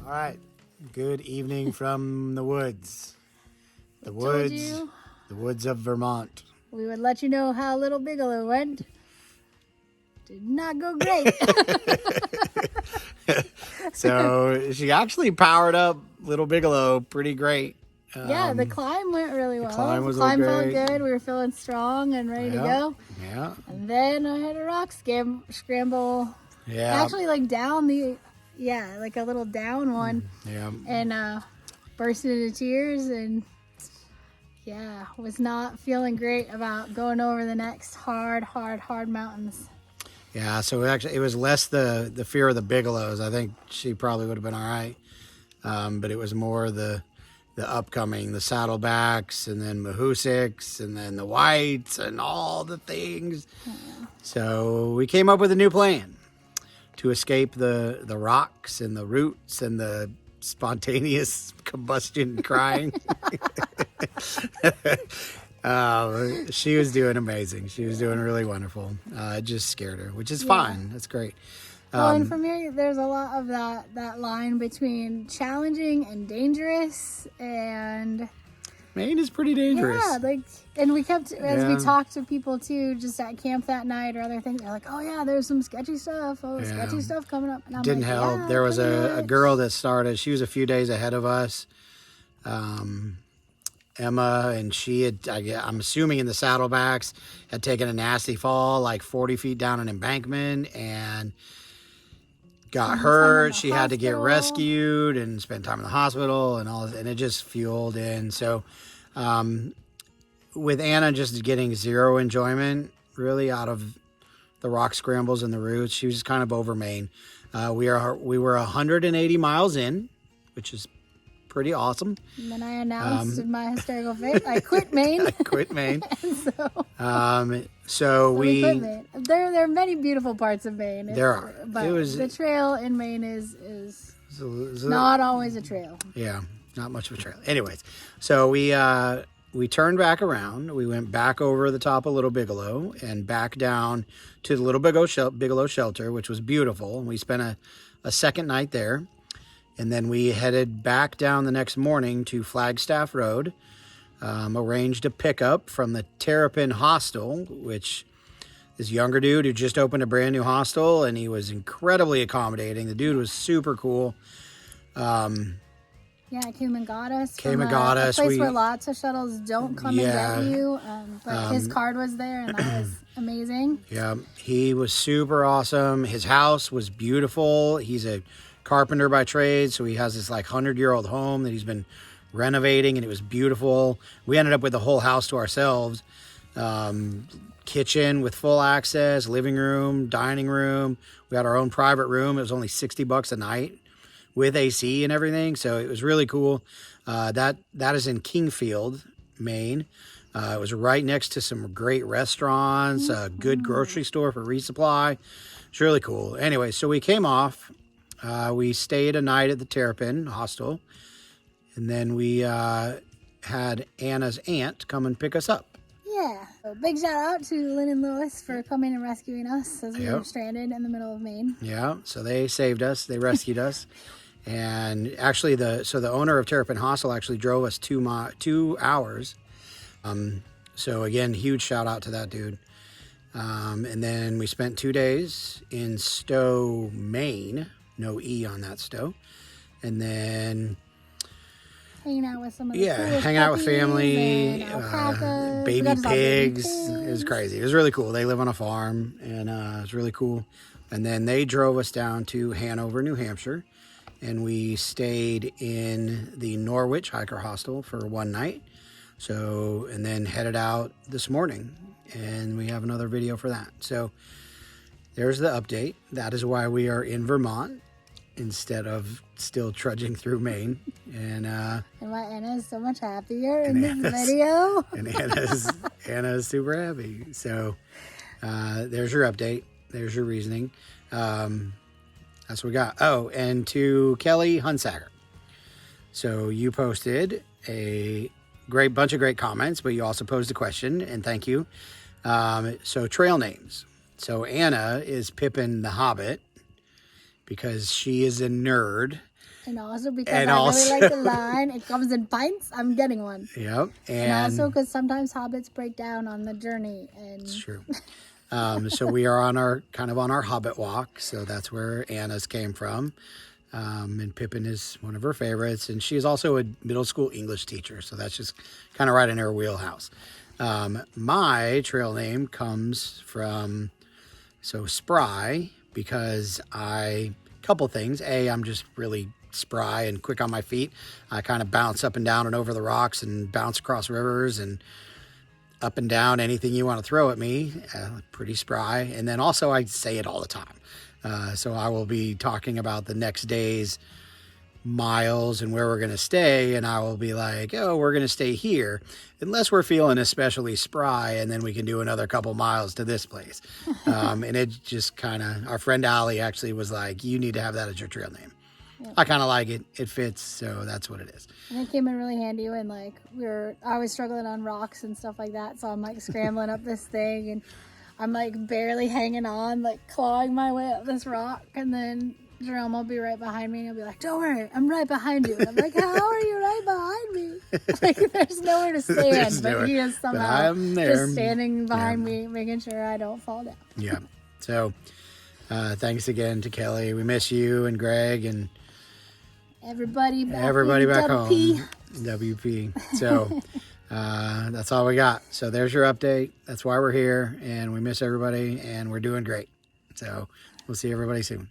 All right. Good evening from the woods. The woods of Vermont. We would let you know how Little Bigelow went. Did not go great. So she actually powered up Little Bigelow pretty great. Yeah, the climb went really well. The climb felt good. We were feeling strong and ready to go. Yeah. And then I had a rock scramble. Yeah. Actually, like down like a little down one. Yeah. And bursted into tears and was not feeling great about going over the next hard mountains. Yeah, so actually it was less the fear of the Bigelows. I think she probably would have been all right. But it was more the upcoming, the Saddlebacks, and then Mahoosics, and then the Whites, and all the things. Yeah. So we came up with a new plan to escape the rocks and the roots and the spontaneous combustion crying. She was doing amazing. She was doing really wonderful. It just scared her, which is fine. That's great. And for me, there's a lot of that line between challenging and dangerous, and Maine is pretty dangerous. Yeah, and we kept, as we talked to people too, just at camp that night or other things, they're like, oh yeah, there's some sketchy stuff. Sketchy stuff coming up. And I'm Didn't like, help. Yeah, there was a girl that started, she was a few days ahead of us. Emma, and she had, I'm assuming in the Saddlebacks, had taken a nasty fall like 40 feet down an embankment and got hurt. She had to get rescued and spend time in the hospital and all this, and it just fueled in. So with Anna just getting zero enjoyment really out of the rock scrambles and the roots, she was just kind of over Maine. We were 180 miles in, which is pretty awesome. And then I announced in my hysterical fit, I quit Maine. I quit Maine. So we quit Maine. There are many beautiful parts of Maine. There are. But the trail in Maine is not always a trail. Yeah, not much of a trail. Anyways, so we turned back around. We went back over the top of Little Bigelow and back down to the Little Bigelow shelter, which was beautiful. And we spent a second night there. And then we headed back down the next morning to Flagstaff Road, arranged a pickup from the Terrapin Hostel, which this younger dude who just opened a brand new hostel, and he was incredibly accommodating. The dude was super cool. Came and got us. A place where lots of shuttles don't come and get you. But his card was there, and that was amazing. Yeah, he was super awesome. His house was beautiful. He's a carpenter by trade, so he has this like 100-year-old home that he's been renovating, and it was beautiful. We ended up with the whole house to ourselves. Kitchen with full access, living room, dining room. We had our own private room. It was only $60 a night with AC and everything, so it was really cool. That is in Kingfield, Maine. It was right next to some great restaurants, a good grocery store for resupply. It's really cool. Anyway, so we came off. We stayed a night at the Terrapin Hostel, and then we had Anna's aunt come and pick us up. Yeah. So big shout out to Lynn and Lewis for coming and rescuing us as we were stranded in the middle of Maine. Yeah, so they saved us. They rescued us. And actually, the owner of Terrapin Hostel actually drove us 2 hours. So again, huge shout out to that dude. And then we spent 2 days in Stowe, Maine. No E on that Stowe. And then hanging out with some of the hanging out with family, baby pigs. It was crazy. It was really cool. They live on a farm, and it was really cool. And then they drove us down to Hanover, New Hampshire, and we stayed in the Norwich Hiker Hostel for one night. So, and then headed out this morning, and we have another video for that. So there's the update. That is why we are in Vermont instead of still trudging through Maine. And why Anna is so much happier in this video. And Anna's super happy. So there's your update. There's your reasoning. That's what we got. Oh, and to Kelly Hunsacker. So you posted a bunch of great comments, but you also posed a question, and thank you. So trail names. So Anna is Pippin the Hobbit because she is a nerd And also because I really like the line. It comes in pints. I'm getting one. Yep. And also because sometimes hobbits break down on the journey. And it's true. So we are on our hobbit walk. So that's where Anna's came from. And Pippin is one of her favorites. And she is also a middle school English teacher. So that's just kind of right in her wheelhouse. My trail name comes from, Spry, because couple things. I'm just really spry and quick on my feet. I kind of bounce up and down and over the rocks and bounce across rivers and up and down anything you want to throw at me. Pretty spry. And then also I say it all the time. So I will be talking about the next day's miles and where we're going to stay, and I will be like, oh, we're going to stay here unless we're feeling especially spry, and then we can do another couple miles to this place. And it just kind of, our friend Allie actually was like, you need to have that as your trail name. Yep. I kind of like it. It fits, so that's what it is. And it came in really handy when I was struggling on rocks and stuff like that, so I'm scrambling up this thing, and I'm barely hanging on, clawing my way up this rock, and then Jerome will be right behind me and he'll be like, don't worry, I'm right behind you. And I'm like, how are you right behind me? There's nowhere to stand, but he is somehow just standing behind me, making sure I don't fall down. Yeah. So thanks again to Kelly. We miss you and Greg and everybody back home. WP. So that's all we got. So there's your update. That's why we're here, and we miss everybody, and we're doing great. So we'll see everybody soon.